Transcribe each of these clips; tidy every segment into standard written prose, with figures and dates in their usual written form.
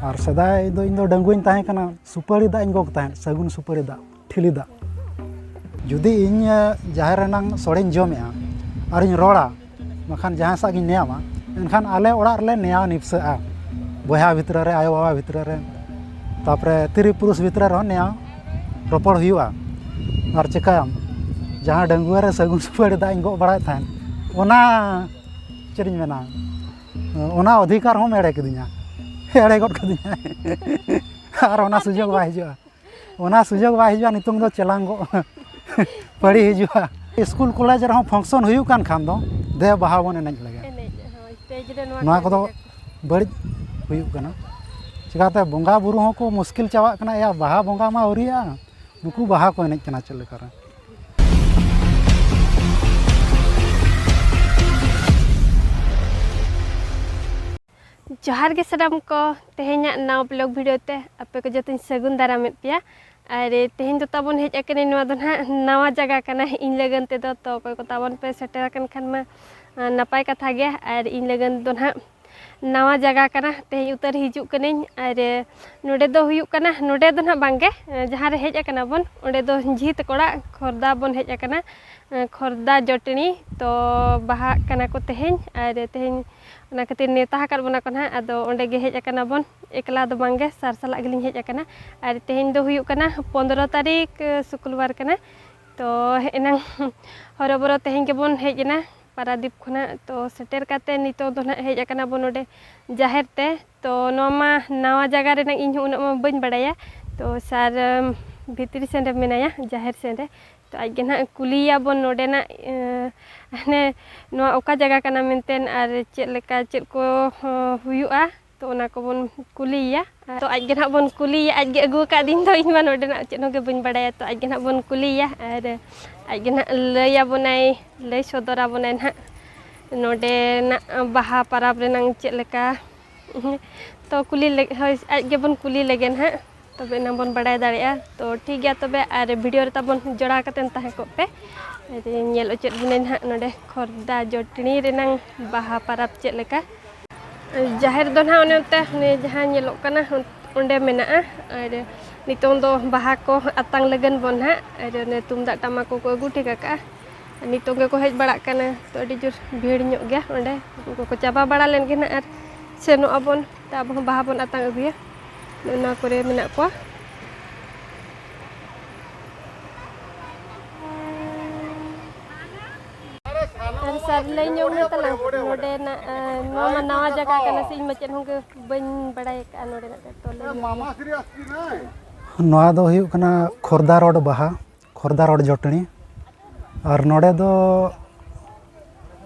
और सदाय इन डंगुई तहना सुपारी दा गग तहन सगुन सुपारी दा ठिली दा जुदी इन जाहेर सड़े जमे और रोड़ा बखान जहाँ सा नेयामा एनखान आले ओड़ा रे नेया निपसा बया भितर रे आयो बाबा भितर रे तापरे तिरी पुरुष भितर रह नेया रोपड़ हुआ और चिकायाम जहाँ डंगुआ रे सगुन सुपारी दा गग बड़ा तहन ओना चेरी मेना ओना अधिकार हम एड़े किदिया एड़े गद किदिया और ओना सुजोग बा हिजुआ ओना सुजोग बा हिजुआ नितुंग दो चेलांगो पड़ी हिजुआ स्कूल कॉलेज रह फंक्शन हुई कान खान दो दे बाहा बन एनेज लगे नोआ को बड़ी हुई कना चिकाते बंगा बुरु हों को मुश्किल चावा कना या बाहा बंगा मा औरिया नुकु बाहा को एनेज कना चले कर जोहार के सलाम को तेहेना नाव ब्लॉग वीडियो ते आपे को जतिन सगुन दाराम पिया और तेहेन तो ताबन हेज अकने नवा दो नवा जगह कना इन लगन ते दो तो कोई को ताबन पे सेटर कन खान मा नपाय कथा गया और इन लगन दो नवा जगह कना तेहेन उतर हिजु कने और नोडे दो हुयु कना नोडे दो बांगे जहां रे हेज अकना बन ओडे दो झीत कोड़ा खुर्दा बन हेज अकना खुर्दा जटनी तो बाहा कना को तेहेन और तेहेन ना खातिर नेता हकार बना को ना अदो ओंडे गे हेज अकना बन एकला दो बांगे सार साला गेलिन हेज अकना और तेहेन दो हुयु कना 15 तारीख शुक्रवार कना तो एना हरबरो तेहेन के बन हेज ना पारादीप खुना तो सेटर काते नितो दो ना हेज अकना बन ओडे जाहेर ते तो नोमा नवा जगह रे इन उना मा बन बड़ाया तो सार भितरी सेंडे मेनाया जाहेर सेंडे तो आज ना कुलिया बन नोडे ना ने नोआ ओका जगह कना मेंतेन और चेक लेका चेक को हुयुआ तो ओना को बन कुलिया तो आज ना बन कुलिया आज गे अगु का दिन तो इन मा नोडे ना चेक नोगे बन बड़ाया तो आज ना बन कुलिया और आज ना लया बनाई लय सदरा बनाई ना नोडे ना बाहा परब रे नंग चेक लेका तो कुली आज गे बन कुली लेगे ना तब ना बन बड़ाय दाड़िया तो ठीक गया तबे और वीडियो रे ताबन जोड़ा कतेन ताहे को पे नेल ओचेत बुने ना नोडे खुर्दा जटनी रे नंग बाहा परब चेक लेका जाहेर दो ना ओनेते ने जहां नेलो कना ओंडे मेना और नितों दो बाहा को अतांग लगन बन हा और ने तुमदा टमाक को अगु ठीक का नितों के को हेज बड़ा कना तो अडी जोर भीड़ ᱧᱚᱜ गया ओंडे को चाबा बड़ा लेन गे ना और सेनो अबन ताब बाहा बन अतांग अगुया ना करे मेना को सर लई ᱧᱚᱜ में तला नोडे ना नोमा नवा जगह कना से मचन होंगे बन बड़ाय का नोडे ना तो नोआ दो हुयु कना खुर्दा रोड बाहा खुर्दा रोड जटनी और नोडे दो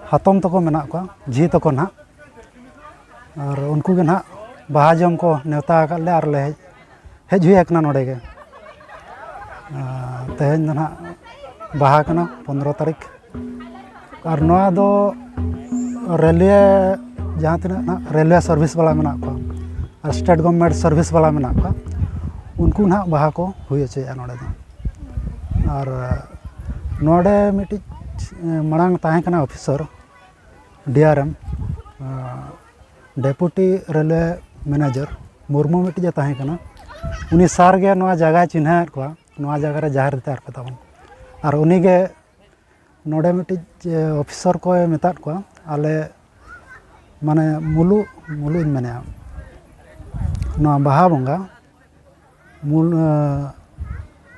हातम तको मेना को जी तको ना और उनको के ना बाहा जम को नेवता ले और ले हेज हुई एकना नोडे के तेहेन दो ना बाहा कना 15 तारीख और नोआ दो रेलवे जहाँ तीना ना रेलवे सर्विस वाला मेना को और स्टेट गवर्नमेंट सर्विस वाला मेना को उनको ना बाहा को हुई होचेया नोडे दो और नोडे मिटी मांग ताहे कना officer DRM deputy railway manager Murmu मिटी ताहे कना उनी सार गे नोआ जगह चिन्ह को नोआ जगह रे जाहिर ते आर ताबन और उनी गे नोडे मिटी ऑफिसर को मेता को आले माने मुलु मुलु मेने नोआ बाहा बंगा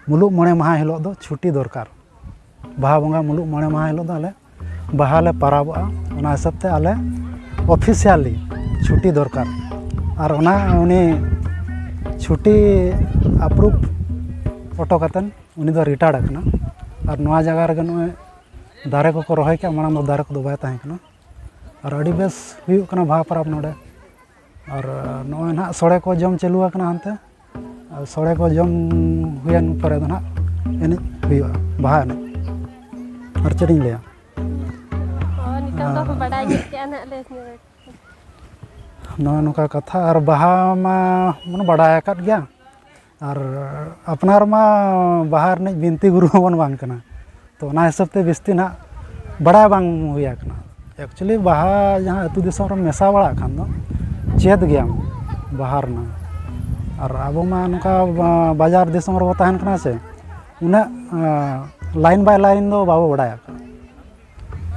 मुलुग मणे माह हिलो दो छुट्टी दरकार बाहा बंगा मुलुग मणे माह हिलो दो आले बाहा ले पाराबा ओना हिसाब ते आले ऑफिशियली छुट्टी दरकार और ओना उनी छुट्टी अप्रूव ऑटो कतन उनी दो रिटायर्ड अकना और नोआ जगह रे गनो दारे को रोहे के मांग दो दारे को बाय ताहे कना और अड़ी बेस हुयु कना बाहा परब नोडे और नोय ना सोड़े को जम चालू अकना हनते और सोड़े को जम हुयन परे दो ना एने हुयु बाहा एने और चेडिं लेया नितों दो बड़ा जे के ना ले नोय नुका कथा और बाहा मा मन बड़ा आकात गया और अपनार मा बाहर ने बिनती गुरु बन बांग कना तो ना हिसाब ते बिस्ती ना बड़ा बांग हुया कना एक्चुअली बाहा जहाँ अतु दिसम रे मेसा बड़ा खान दो चेत गया बाहर ना और अब नौका बाजार दिसम रे तहन कना से उना लाइन बाय लाइन दो बाबो बड़ाया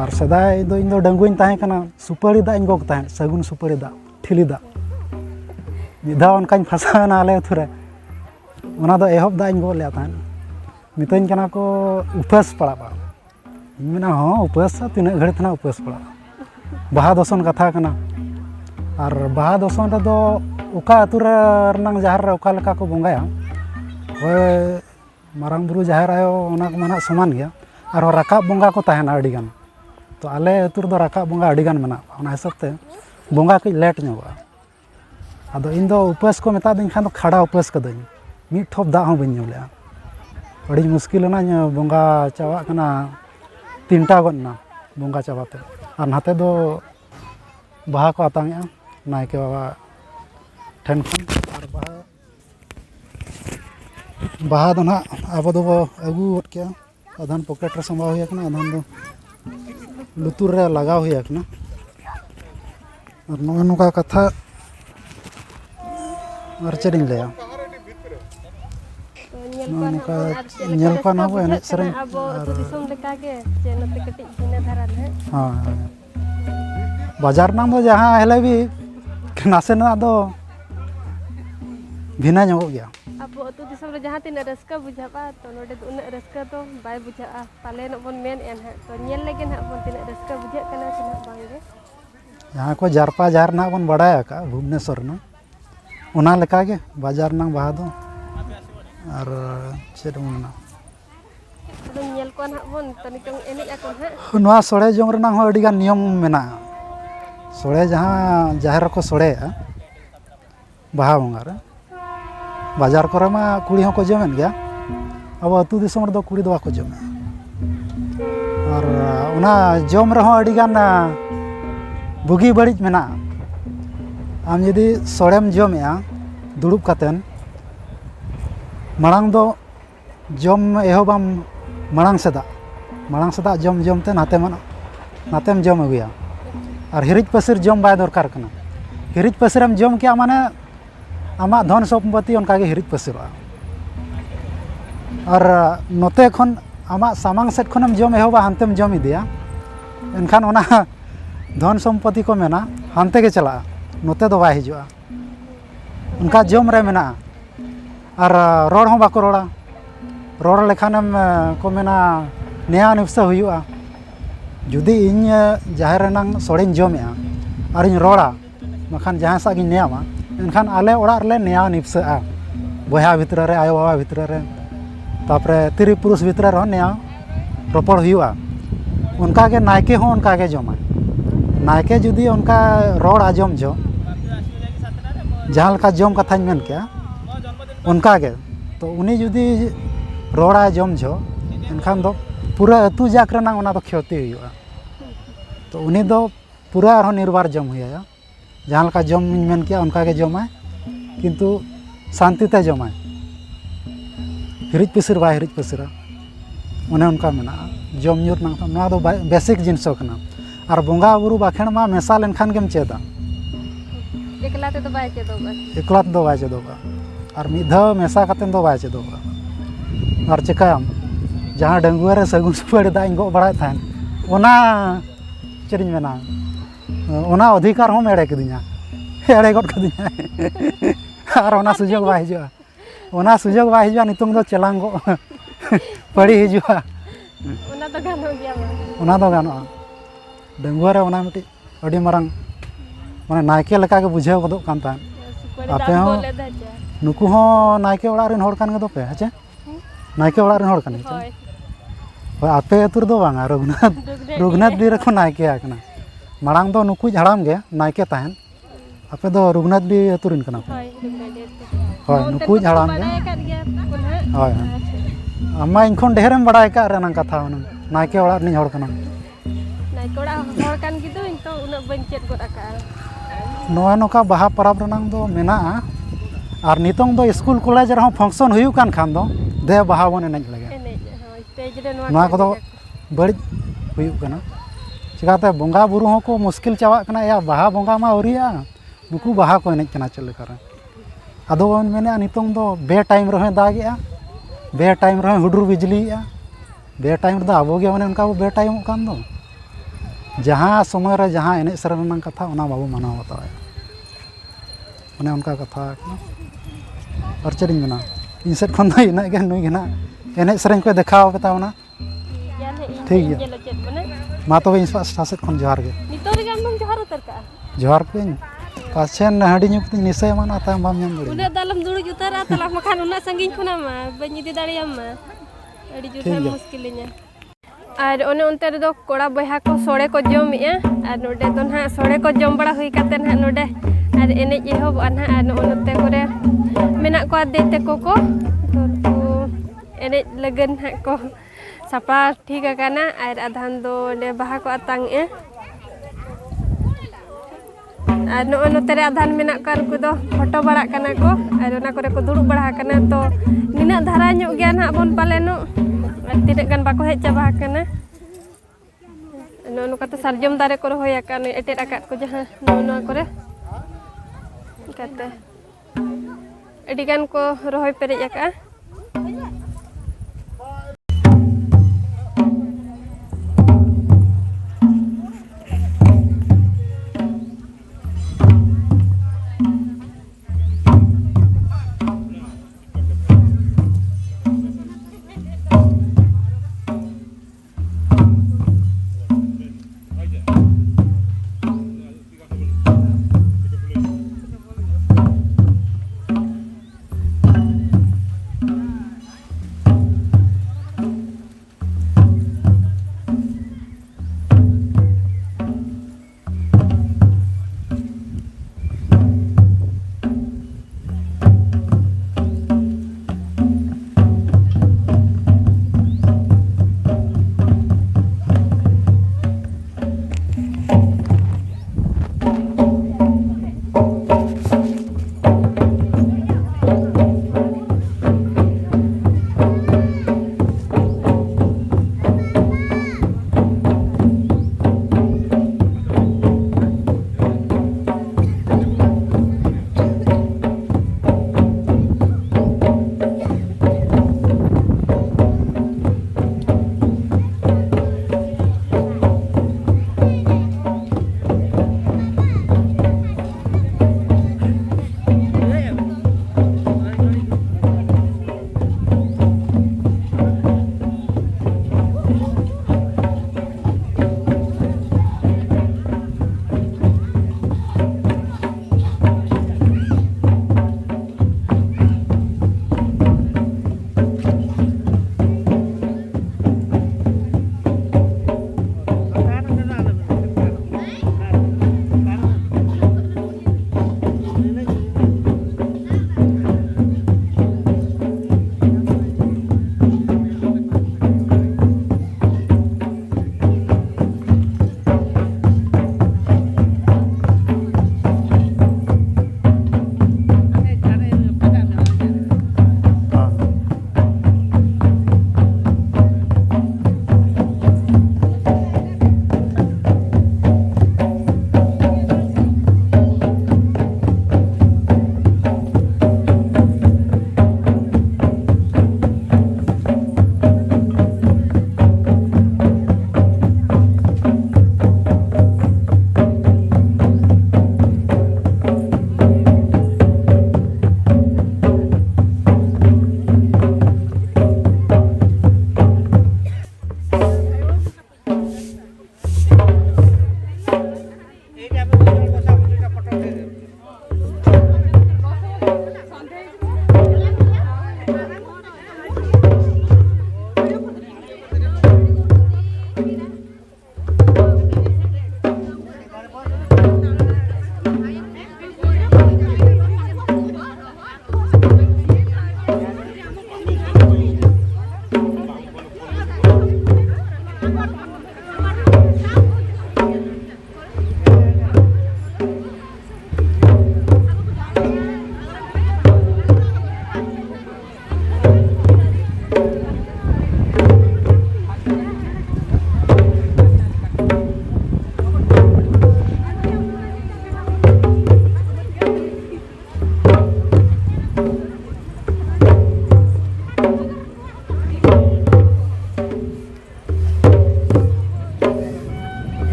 और सदाय दो इन दो डंगुइन तहन कना सुपारी दा इन गोक तहन सगुन सुपारी दा ठिली दा मिधा उनकाñ फसाना आले थुरे उना दो एहब दा इन गो ले तहन मितन कना को उपास पड़ा इन मेना हां उपास तीन घड़ी तना उपास पड़ा बाहा दर्शन कथा कना और बाहा दर्शन रे दो उका अतुरे रनांग जहार रे उका लेका को बंगाया ओए मारांग बुरु जहार आयो ओना को माना समान गया और राकाब बंगा को तहना अडी गान तो आले अतुर दो राकाब बंगा अडी गान मेना ओना हिसाब ते बंगा कई लेट ᱧᱚᱜᱚᱜᱼᱟ आदो इन दो उपास को मेता दिन खान दो खड़ा उपास कदኝ मिट ठोप दा हों बñ ᱧᱩ लेआ अड़ी मुश्किल ना बंगा चावा कना तीनटा गना बंगा चावाते और नाते दो बाहा को आतांगेआ नायके बाबा ठेन खन और बाहा दो ना अब दो अगू वट के आधान पॉकेट रे संभाव हुई कना आधान दो लुतुर रे लगाव हुई कना और नोए नुका कथा और चेरिंग लेया नुका नेल को ना एने सरे अब तो दिसम लेका के जे नते कटिक बिना धारा है हां बाजार नाम दो जहां हेले भी नासे ना दो भिना ᱧᱚᱜᱚᱜ गया अब तो दिसम रे जहां तीन रस्का बुझाबा तो नोडे तो उना रस्का तो बाय बुझाआ पाले न बन मेन एन है तो नेल लेगे ना बन तीन रस्का बुझा कना से बांगे यहाँ को जारपा जार ना बन बड़ाया का भुवनेश्वर ना उना लेका के बाजार ना बाहा दो और चेद मना तो नेल को ना बन तो नितंग एनेज आको है नवा सोड़े जोंग रना हो अडी गान नियम मेना सोड़े जहाँ जाहिर को सोड़े बाहा बंगा रे बाजार करे मा कुड़ी हो को जमेन गया अब अतु दिसम रे दो कुड़ी दो को जमे और उना जम रे हो अडी गान बुगी बड़ी मेना आम यदि सोड़ेम जमेआ दुड़ुब कातेन मांग दो जम एहबाम मांग सेदा जम जमते नाते मन नातेम जम अगुया और हिरिज पसिर जम बाय दरकार कना हिरिज पसिरम जम किया माने आमा धन सम्पत्ति उनका के हिरिज पसिरआ और नोते खन आमा सामांग सेट खनम जम एहबा हानतेम जम इदिया एनखान ओना धन सम्पत्ति को मेना हानते के चला नोते दो बाय हिजुआ उनका जम रे मेना और रोड हो बाको रोड़ा रोड लेखानम को मेना नया निफ्सा हुआ जुदी इन जहार रनांग सोड़ेन जमेआ और इन रोड़ा मखान जहां सा गिन नेयामा एनखान आले ओड़ा रे नया निफ्सा बया भितर रे आयो बाबा भितर रे तापरे तिरी पुरुष भितर रे नया रोपड़ हुआ उनका के नायके हो उनका के जमा नायके जुदी उनका रोड आजम जो जहाँ लका जम कथा मेन के उनका के तो उनी जुदी रोड़ा जम जो एनखान दो पूरा अतु जाक रना ओना दो क्षति हुआ तो उनी दो पूरा आरो निर्वार जम हुआ जहाँ लका जम मेन के उनका के जमाय किंतु शांति ते जमाय हिरिज पिसिर बाय हिरिज पिसिरा उन्हें उनका मेना जम ᱧᱩ ना दो बेसिक जिनस कना और बंगा बुरु बाखेण मा मेसा लेनखान गेम चेदा एकला ते तो बाय चेदोगा एकला दो बाय चेदोगा और मिधा मेसा कतेन दो बाय चेदोगा और चिकाम जहाँ डंगुआ रे सगुन सुपारी दा इन गो बड़ाय थान ओना चेरिन मेना ओना अधिकार हम एड़े कदिया एड़े गड कदिया और ओना सुजोग बाय हिजुआ ओना सुजोग बाय हिजुआ नितुंग दो चेलांगो पड़ी हिजुआ ओना तो गानो गया ओना दो गानो डंगुआ रे ओना मिटी अडी मारंग माने नायके लेका के बुझाव गदो कान तान आपे हो नुकु हो नायके ओड़ा रेन होड़ कान गदो पे हेचे नायके ओड़ा रेन होड़ कान हेचे होय आपे अतुर दो बांगा रघुनाथ बीर को नायके आकना मारांग दो नुकु झाड़ाम गे नायके ताहन आपे दो रघुनाथ बी अतुरिन कना होय नुकु झाड़ाम गे होय अम्मा इनखोन ढेरम बड़ाय का रेनांग कथा उन नायके ओड़ा नि होड़ कना नायके ओड़ा होड़ कान गिदो इन तो उना बन चेद गड आका नोआ नोका बाहा परब रनांग दो मेना और नितोंग दो स्कूल कॉलेज रहो फंक्शन हुयु कान खान दो दे बाहा बन एनेज लगे स्टेज रे नोआ को दो बड़ी हुयु कना चिकाते बंगा बुरु हो को मुश्किल चावा कना या बाहा बंगा मा औरिया नुकु बाहा को एनेज कना चल लेकर ᱟᱫᱚ ᱵᱚᱱ ᱢᱮᱱᱮᱜᱼᱟ ᱱᱤᱛᱚᱝ ᱫᱚ ᱵᱮ ᱴᱟᱭᱤᱢ ᱨᱮᱦᱚᱸ ᱫᱟᱜᱮᱜᱼᱟ, ᱵᱮ ᱴᱟᱭᱤᱢ ᱨᱮᱦᱚᱸ ᱦᱩᱰᱩᱨ ᱵᱤᱡᱽᱞᱤᱭᱮᱜᱼᱟ, ᱵᱮ ᱴᱟᱭᱤᱢ ᱨᱮᱫᱚ ᱟᱵᱚ ᱜᱮ ᱚᱱᱮ ᱚᱱᱠᱟ ᱵᱚ ᱵᱮ ᱴᱟᱭᱤᱢᱚᱜ ᱠᱟᱱ ᱫᱚ। ᱡᱟᱦᱟᱸ ᱥᱚᱢᱚᱭ ᱨᱮ ᱡᱟᱦᱟᱸ ᱮᱱᱮᱡ ᱥᱮᱨᱮᱧ ᱨᱮᱱᱟᱜ ᱠᱟᱛᱷᱟ ᱚᱱᱟ ᱵᱟᱵᱚ ᱢᱟᱱᱟᱣ ᱵᱟᱛᱟᱣᱮᱜᱼᱟ। ᱚᱱᱮ ᱚᱱᱠᱟ ᱠᱟᱛᱷᱟ ᱠᱟᱱᱟ। ᱟᱨ ᱪᱮᱫ ᱤᱧ ᱢᱮᱱᱟ ᱤᱧ ᱥᱮᱫ ᱠᱷᱚᱱ ᱫᱚ ᱤᱱᱟᱹᱜ ᱜᱮ, ᱱᱩᱭ ᱜᱮ ᱱᱟᱜ ᱮᱱᱮᱡ ᱥᱮᱨᱮᱧ ᱠᱚ ᱫᱮᱠᱷᱟᱣ ᱯᱮ ᱛᱟᱵᱚᱱᱟ। ᱴᱷᱤᱠ ᱜᱮᱭᱟ ᱢᱟ ᱛᱚᱵᱮ ᱤᱧ ᱯᱟᱥᱴᱟ ᱥᱮᱫ ᱠᱷᱚᱱ ᱡᱚᱦᱟᱨ ᱜᱮ। ᱱᱤᱛᱚᱜ ᱨᱮᱜᱮ ᱟᱢ ᱫᱚᱢ ᱡᱚᱦᱟᱨ ᱩᱛᱟᱹᱨ ᱠᱟᱜᱼᱟ? ᱡᱚᱦᱟᱨ ᱠᱟᱹᱧ ᱯᱟᱪᱷᱮᱱ ᱦᱟᱺᱰᱤ ᱧᱩ ᱠᱟᱛᱮᱧ ᱱᱤᱥᱟᱹ ᱮᱢᱟᱱᱚᱜᱼᱟ ᱛᱟᱭᱚᱢ ᱵᱟᱢ ᱧᱟᱢ ᱫᱟᱲᱮᱭᱟᱜᱼᱟ। ᱩᱱᱟᱹᱜ ᱫᱚ ᱟᱞᱚᱢ ᱫᱩᱲᱩᱵ ᱩᱛᱟᱹᱨᱟ ᱛᱟᱞᱟ ᱵᱟᱠᱷᱟᱱ ᱩᱱᱟᱹᱜ ᱥᱟᱺᱜᱤᱧ ᱠᱷᱚᱱᱟᱜ ᱢᱟ ᱵᱟᱹᱧ ᱤᱫᱤ ᱫᱟᱲᱮᱭᱟᱢᱟ, ᱟᱹᱰᱤ ᱡᱳᱨ ᱴᱷᱤᱠ ᱮᱢ ᱜᱮᱭᱟ। ᱢᱩᱥᱠᱤᱞᱤᱧᱟ। ᱟᱨ ᱚᱱᱮ ᱚᱱᱛᱮ ᱨᱮᱫᱚ ᱠᱚᱲᱟ ᱵᱚᱭᱦᱟ ᱠᱚ ᱥᱳᱲᱮ ᱠᱚ ᱡᱚᱢᱮᱜᱼᱟ, ᱟᱨ ᱱᱚᱰᱮ ᱫᱚ ᱱᱟᱦᱟᱜ ᱥᱳᱲᱮ ko ᱡᱚᱢ ᱵᱟᱲᱟ ᱦᱩᱭ ᱠᱟᱛᱮ ᱱᱟᱦᱟᱜ ᱱᱚᱰᱮ ᱟᱨ ᱮᱱᱮᱡ ᱮᱦᱚᱵᱚᱜᱼᱟ ᱱᱟᱦᱟᱜ। ᱟᱨ ᱱᱚᱜᱼᱚ ᱱᱚᱛᱮ ᱠᱚᱨᱮ ᱢᱮᱱᱟᱜ ᱠᱚᱣᱟ ᱫᱮ ᱛᱟᱠᱚ ᱠᱚ, ᱩᱱᱠᱩ ᱮᱱᱮᱡ ᱞᱟᱹᱜᱤᱫ ᱱᱟᱦᱟᱜ ᱠᱚ ᱥᱟᱯᱲᱟᱣ ᱴᱷᱤᱠ ᱟᱠᱟᱱᱟ, ᱟᱨ ᱟᱫᱷᱟᱱ ᱫᱚ ᱚᱸᱰᱮ ᱵᱟᱦᱟ ᱠᱚ ᱟᱛᱟᱝᱮᱜᱼᱟ। ᱟᱨ ᱱᱚᱜᱼᱚᱭ ᱱᱚᱛᱮ ᱨᱮ ᱟᱫᱷᱟᱱ ᱢᱮᱱᱟᱜ ᱠᱚᱣᱟ ᱩᱱᱠᱩ ᱫᱚ ᱯᱷᱳᱴᱳ ᱵᱟᱲᱟᱜ ᱠᱟᱱᱟ ᱠᱚ, ᱟᱨ ᱚᱱᱟ ᱠᱚᱨᱮ ᱠᱚ ᱫᱩᱲᱩᱵ ᱵᱟᱲᱟ ᱟᱠᱟᱱᱟ। ᱛᱚ ᱱᱤᱱᱟᱹᱜ ᱫᱷᱟᱨᱟ ᱧᱚᱜ ᱜᱮᱭᱟ ᱱᱟᱦᱟᱜ ᱵᱚᱱ ᱯᱟᱞᱮᱱᱚᱜ, ᱟᱨ ᱛᱤᱱᱟᱹᱜ ᱜᱟᱱ ᱵᱟᱠᱚ ᱦᱮᱡ ᱪᱟᱵᱟ ᱟᱠᱟᱱᱟ। ᱱᱚᱜᱼᱚ ᱱᱚᱝᱠᱟᱛᱮ ᱥᱟᱨᱡᱚᱢ ᱫᱟᱨᱮ ᱠᱚ ᱨᱚᱦᱚᱭ ᱟᱠᱟᱱ ᱮᱴᱮᱫ ᱟᱠᱟᱫ ᱠᱚ ᱡᱟᱦᱟᱸ ᱱᱚᱜᱼᱚ ᱱᱚᱣᱟ ᱠᱚᱨᱮ ᱚᱱᱠᱟᱛᱮ ᱟᱹᱰᱤ ᱜᱟᱱ ᱠᱚ ᱨᱚᱦᱚᱭ ᱯᱮᱨᱮᱡ ᱟᱠᱟᱜᱼᱟ।